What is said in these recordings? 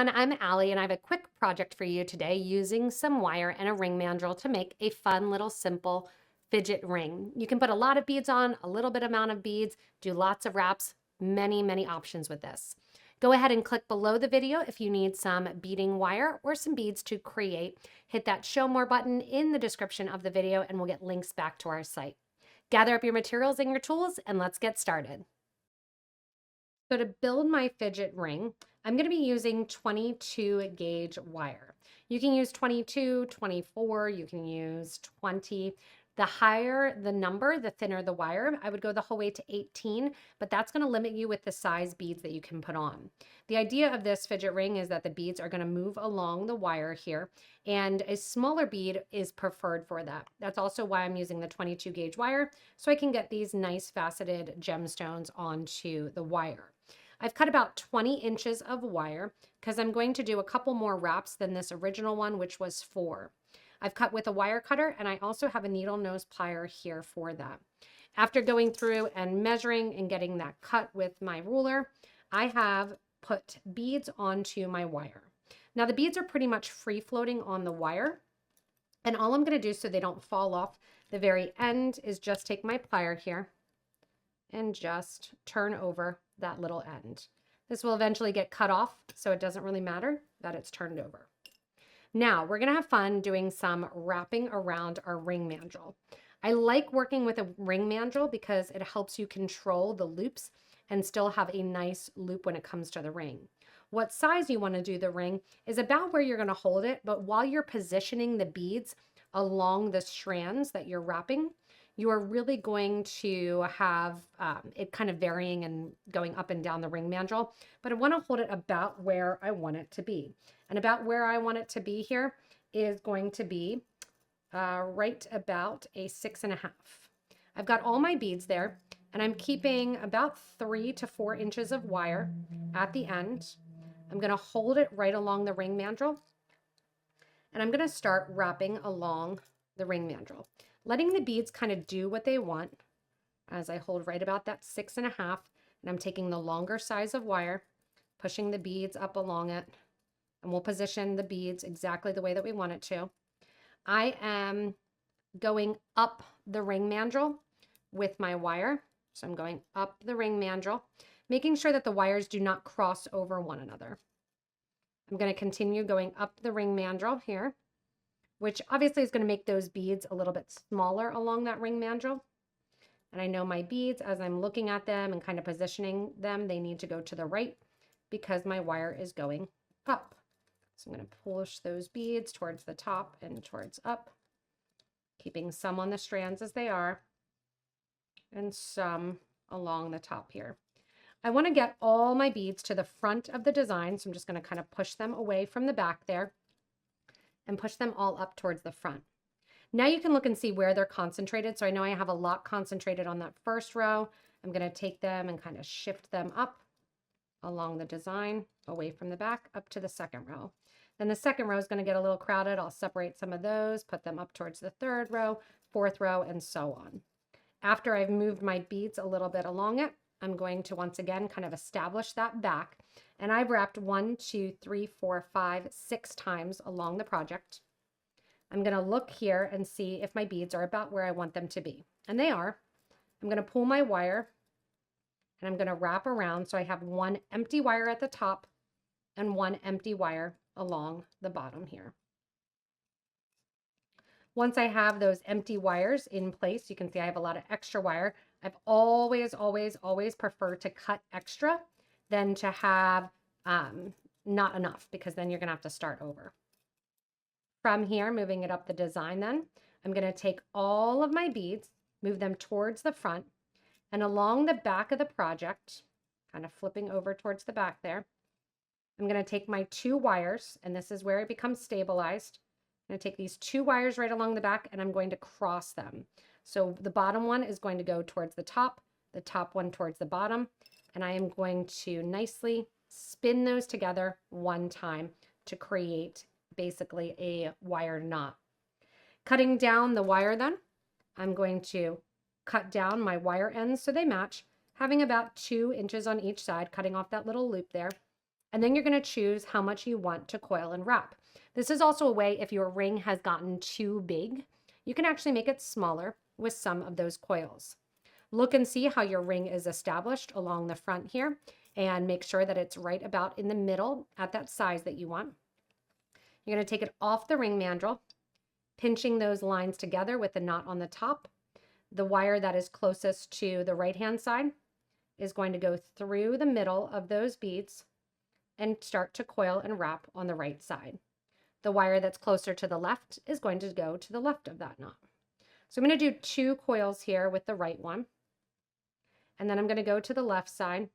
everyone, I'm Allie and I have a quick project for you today using some wire and a ring mandrel to make a fun little simple fidget ring. You can put a lot of beads on, a little bit amount of beads, do lots of wraps, many options with this. Go ahead and click below the video if you need some beading wire or some beads to create. Hit that show more button in the description of the video and we'll get links back to our site. Gather up your materials and your tools and let's get started. So to build my fidget ring, I'm going to be using 22 gauge wire. You can use 22, 24, you can use 20. The higher the number, the thinner the wire. I would go the whole way to 18, but that's going to limit you with the size beads that you can put on. The idea of this fidget ring is that the beads are going to move along the wire here, and a smaller bead is preferred for that. That's also why I'm using the 22 gauge wire, so I can get these nice faceted gemstones onto the wire. I've cut about 20 inches of wire because I'm going to do a couple more wraps than this original one, which was 4. I've cut with a wire cutter and I also have a needle nose plier here for that. After going through and measuring and getting that cut with my ruler, I have put beads onto my wire. Now the beads are pretty much free floating on the wire, and all I'm going to do so they don't fall off the very end is just take my plier here and just turn over that little end. This will eventually get cut off, so it doesn't really matter that it's turned over. Now we're gonna have fun doing some wrapping around our ring mandrel. I like working with a ring mandrel because it helps you control the loops and still have a nice loop when it comes to the ring. What size you want to do the ring is about where you're going to hold it, but while you're positioning the beads along the strands that you're wrapping, you are really going to have it kind of varying and going up and down the ring mandrel, but I want to hold it about where I want it to be. And about where I want it to be here is going to be right about a 6.5. I've got all my beads there and I'm keeping about 3 to 4 inches of wire at the end. I'm going to hold it right along the ring mandrel and I'm going to start wrapping along the ring mandrel, letting the beads kind of do what they want as I hold right about that 6.5, and I'm taking the longer size of wire, pushing the beads up along it, and we'll position the beads exactly the way that we want it to. I am going up the ring mandrel with my wire. So I'm going up the ring mandrel, making sure that the wires do not cross over one another. I'm going to continue going up the ring mandrel here, which obviously is going to make those beads a little bit smaller along that ring mandrel. And I know my beads, as I'm looking at them and kind of positioning them, they need to go to the right because my wire is going up. So I'm going to push those beads towards the top and towards up, keeping some on the strands as they are and some along the top here. I want to get all my beads to the front of the design, so I'm just going to kind of push them away from the back there and push them all up towards the front. Now you can look and see where they're concentrated. So I know I have a lot concentrated on that first row. I'm going to take them and kind of shift them up along the design, away from the back, up to the second row. Then the second row is going to get a little crowded. I'll separate some of those, put them up towards the third row, fourth row, and so on. After I've moved my beads a little bit along it, I'm going to once again kind of establish that back. And I've wrapped 1, 2, 3, 4, 5, 6 times along the project. I'm going to look here and see if my beads are about where I want them to be. And they are. I'm going to pull my wire and I'm going to wrap around so I have one empty wire at the top and one empty wire along the bottom here. Once I have those empty wires in place, you can see I have a lot of extra wire. I've always preferred to cut extra than to have not enough, because then you're going to have to start over. From here, moving it up the design then, I'm going to take all of my beads, move them towards the front, and along the back of the project, kind of flipping over towards the back there, I'm going to take my 2 wires, and this is where it becomes stabilized. I'm going to take these 2 wires right along the back, and I'm going to cross them. So the bottom one is going to go towards the top one towards the bottom, and I am going to nicely spin those together one time to create basically a wire knot. Cutting down the wire then, I'm going to cut down my wire ends so they match, having about 2 inches on each side, cutting off that little loop there. And then you're going to choose how much you want to coil and wrap. This is also a way, if your ring has gotten too big, you can actually make it smaller with some of those coils. Look and see how your ring is established along the front here, and make sure that it's right about in the middle at that size that you want. You're going to take it off the ring mandrel, pinching those lines together with the knot on the top. The wire that is closest to the right-hand side is going to go through the middle of those beads and start to coil and wrap on the right side. The wire that's closer to the left is going to go to the left of that knot. So I'm going to do 2 coils here with the right one. And then I'm going to go to the left side,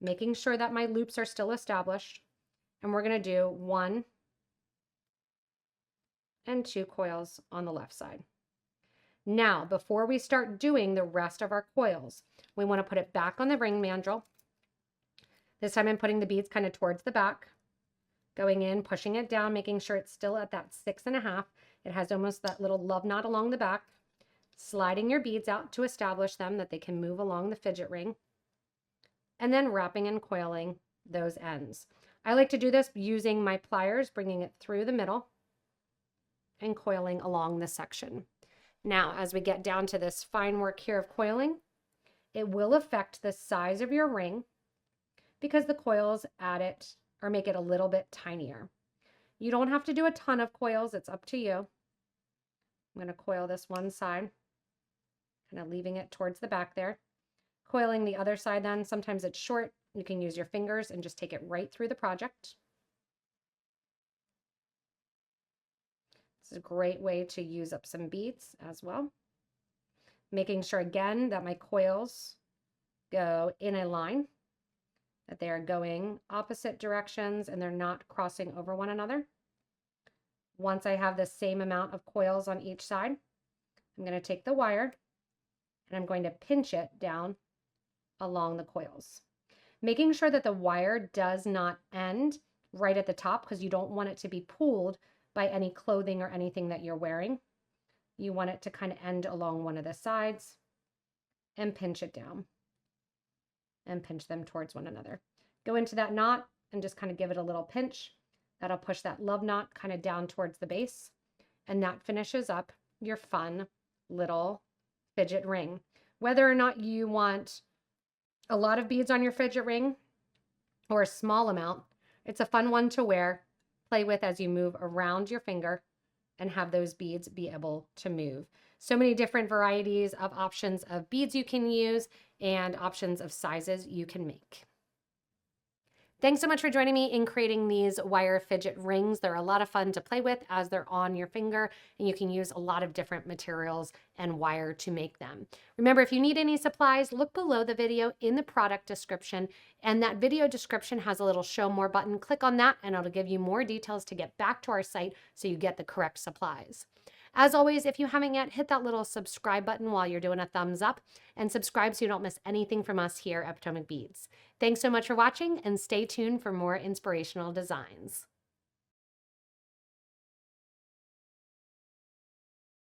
making sure that my loops are still established. And we're going to do 1 and 2 coils on the left side. Now, before we start doing the rest of our coils, we want to put it back on the ring mandrel. This time I'm putting the beads kind of towards the back, going in, pushing it down, making sure it's still at that 6.5. It has almost that little love knot along the back, sliding your beads out to establish them that they can move along the fidget ring, and then wrapping and coiling those ends. I like to do this using my pliers, bringing it through the middle and coiling along the section. Now, as we get down to this fine work here of coiling, it will affect the size of your ring because the coils add it or make it a little bit tinier. You don't have to do a ton of coils. It's up to you. I'm going to coil this one side, kind of leaving it towards the back there. Coiling the other side then, sometimes it's short. You can use your fingers and just take it right through the project. This is a great way to use up some beads as well. Making sure again that my coils go in a line, that they are going opposite directions and they're not crossing over one another. Once I have the same amount of coils on each side, I'm going to take the wire and I'm going to pinch it down along the coils. Making sure that the wire does not end right at the top because you don't want it to be pulled by any clothing or anything that you're wearing. You want it to kind of end along one of the sides and pinch it down and pinch them towards one another. Go into that knot and just kind of give it a little pinch. That'll push that love knot kind of down towards the base, and that finishes up your fun little fidget ring. Whether or not you want a lot of beads on your fidget ring or a small amount, it's a fun one to wear, play with as you move around your finger, and have those beads be able to move. So many different varieties of options of beads you can use and options of sizes you can make. Thanks so much for joining me in creating these wire fidget rings. They're a lot of fun to play with as they're on your finger, and you can use a lot of different materials and wire to make them. Remember, if you need any supplies, look below the video in the product description, and that video description has a little show more button. Click on that and it'll give you more details to get back to our site so you get the correct supplies. As always, if you haven't yet, hit that little subscribe button while you're doing a thumbs up, and subscribe so you don't miss anything from us here at Potomac Beads. Thanks so much for watching, and stay tuned for more inspirational designs.